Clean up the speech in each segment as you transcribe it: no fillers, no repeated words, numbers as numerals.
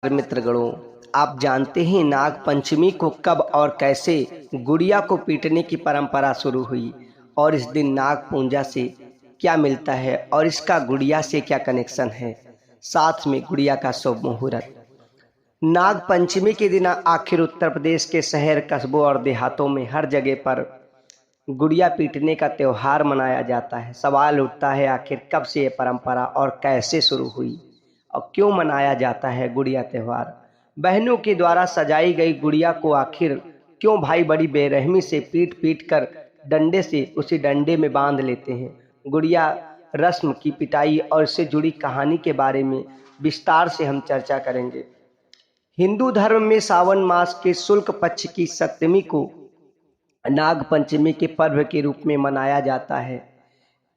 मित्रगणों, आप जानते हैं नाग पंचमी को कब और कैसे गुड़िया को पीटने की परंपरा शुरू हुई और इस दिन नाग पूजा से क्या मिलता है और इसका गुड़िया से क्या कनेक्शन है। साथ में गुड़िया का शुभ मुहूर्त। नाग पंचमी के दिन आखिर उत्तर प्रदेश के शहर, कस्बों और देहातों में हर जगह पर गुड़िया पीटने का त्यौहार मनाया जाता है। सवाल उठता है, आखिर कब से ये परंपरा और कैसे शुरू हुई और क्यों मनाया जाता है गुड़िया त्यौहार। बहनों के द्वारा सजाई गई गुड़िया को आखिर क्यों भाई बड़ी बेरहमी से पीट पीट कर डंडे से उसी डंडे में बांध लेते हैं। गुड़िया रस्म की पिटाई और इससे जुड़ी कहानी के बारे में विस्तार से हम चर्चा करेंगे। हिंदू धर्म में सावन मास के शुक्ल पक्ष की सप्तमी को नाग पंचमी के पर्व के रूप में मनाया जाता है।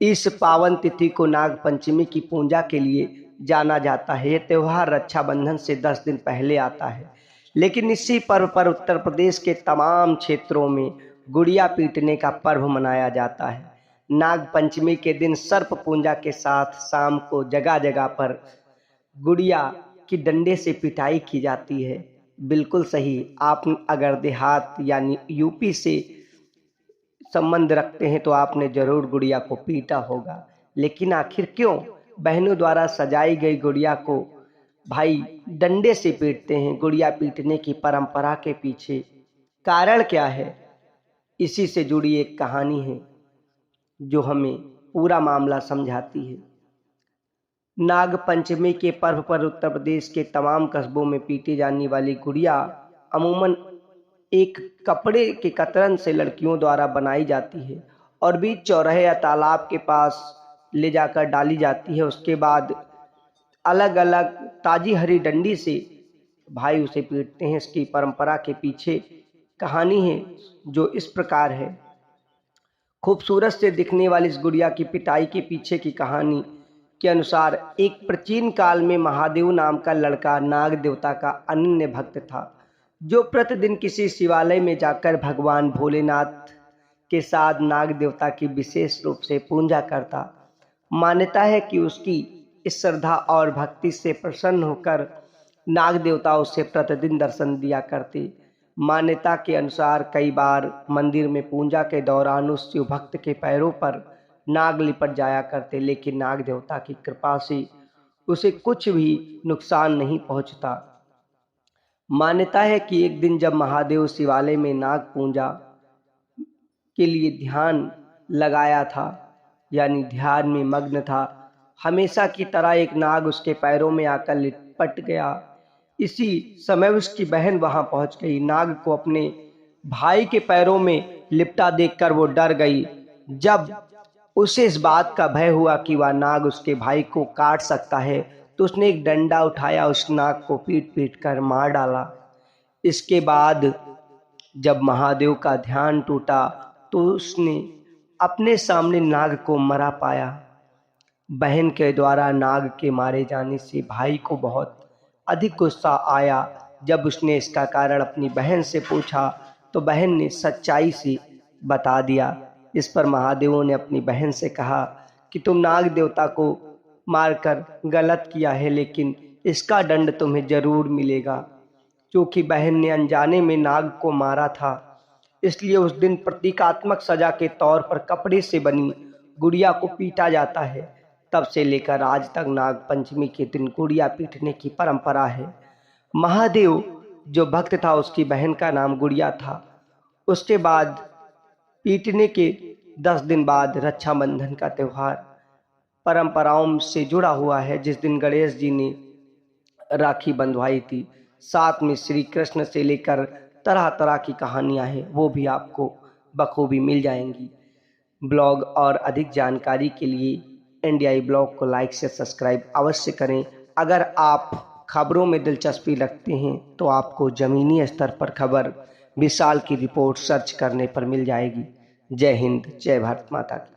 इस पावन तिथि को नाग पंचमी की पूजा के लिए जाना जाता है। यह त्यौहार रक्षाबंधन से 10 दिन पहले आता है, लेकिन इसी पर्व पर उत्तर प्रदेश के तमाम क्षेत्रों में गुड़िया पीटने का पर्व मनाया जाता है। नाग पंचमी के दिन सर्प पूजा के साथ शाम को जगह जगह पर गुड़िया की डंडे से पिटाई की जाती है। बिल्कुल सही, आप अगर देहात यानी यूपी से संबंध रखते हैं तो आपने जरूर गुड़िया को पीटा होगा। लेकिन आखिर क्यों बहनों द्वारा सजाई गई गुड़िया को भाई डंडे से पीटते हैं? गुड़िया पीटने की परंपरा के पीछे कारण क्या है? इसी से जुड़ी एक कहानी है जो हमें पूरा मामला समझाती है। नाग पंचमी के पर्व पर उत्तर प्रदेश के तमाम कस्बों में पीटी जाने वाली गुड़िया अमूमन एक कपड़े के कतरन से लड़कियों द्वारा बनाई जाती है और बीच चौराहे या तालाब के पास ले जाकर डाली जाती है। उसके बाद अलग अलग ताजी हरी डंडी से भाई उसे पीटते हैं। इसकी परंपरा के पीछे कहानी है जो इस प्रकार है। खूबसूरत से दिखने वाली इस गुड़िया की पिटाई के पीछे की कहानी के अनुसार एक प्राचीन काल में महादेव नाम का लड़का नाग देवता का अनन्य भक्त था, जो प्रतिदिन किसी शिवालय में जाकर भगवान भोलेनाथ के साथ नाग देवता की विशेष रूप से पूजा करता। मान्यता है कि उसकी इस श्रद्धा और भक्ति से प्रसन्न होकर नाग देवता उसे प्रतिदिन दर्शन दिया करते। मान्यता के अनुसार कई बार मंदिर में पूजा के दौरान उस शिव भक्त के पैरों पर नाग लिपट जाया करते, लेकिन नाग देवता की कृपा से उसे कुछ भी नुकसान नहीं पहुंचता। मान्यता है कि एक दिन जब महादेव शिवालय में नाग पूजा के लिए ध्यान लगाया था, यानी ध्यान में मग्न था, हमेशा की तरह एक नाग उसके पैरों में आकर लिपट गया। इसी समय उसकी बहन वहां पहुंच गई। नाग को अपने भाई के पैरों में लिपटा देखकर वो डर गई। जब उसे इस बात का भय हुआ कि वह नाग उसके भाई को काट सकता है, तो उसने एक डंडा उठाया, उस नाग को पीट पीट कर मार डाला। इसके बाद जब महादेव का ध्यान टूटा तो उसने अपने सामने नाग को मरा पाया। बहन के द्वारा नाग के मारे जाने से भाई को बहुत अधिक गुस्सा आया। जब उसने इसका कारण अपनी बहन से पूछा तो बहन ने सच्चाई से बता दिया। इस पर महादेव ने अपनी बहन से कहा कि तुम नाग देवता को मारकर गलत किया है, लेकिन इसका दंड तुम्हें जरूर मिलेगा। क्योंकि बहन ने अनजाने में नाग को मारा था, इसलिए उस दिन प्रतीकात्मक सजा के तौर पर कपड़े से बनी गुड़िया को पीटा जाता है। तब से लेकर आज तक नाग पंचमी के दिन गुड़िया पीटने की परंपरा है। महादेव जो भक्त था, उसकी बहन का नाम गुड़िया था। उसके बाद पीटने के 10 दिन बाद रक्षाबंधन का त्यौहार परंपराओं से जुड़ा हुआ है, जिस दिन गणेश जी ने राखी बंधवाई थी। साथ में श्री कृष्ण से लेकर तरह तरह की कहानियां हैं, वो भी आपको बखूबी मिल जाएंगी। ब्लॉग और अधिक जानकारी के लिए इंडियाई ब्लॉग को लाइक से सब्सक्राइब अवश्य करें। अगर आप खबरों में दिलचस्पी रखते हैं तो आपको ज़मीनी स्तर पर खबर विशाल की रिपोर्ट सर्च करने पर मिल जाएगी। जय हिंद, जय भारत माता की।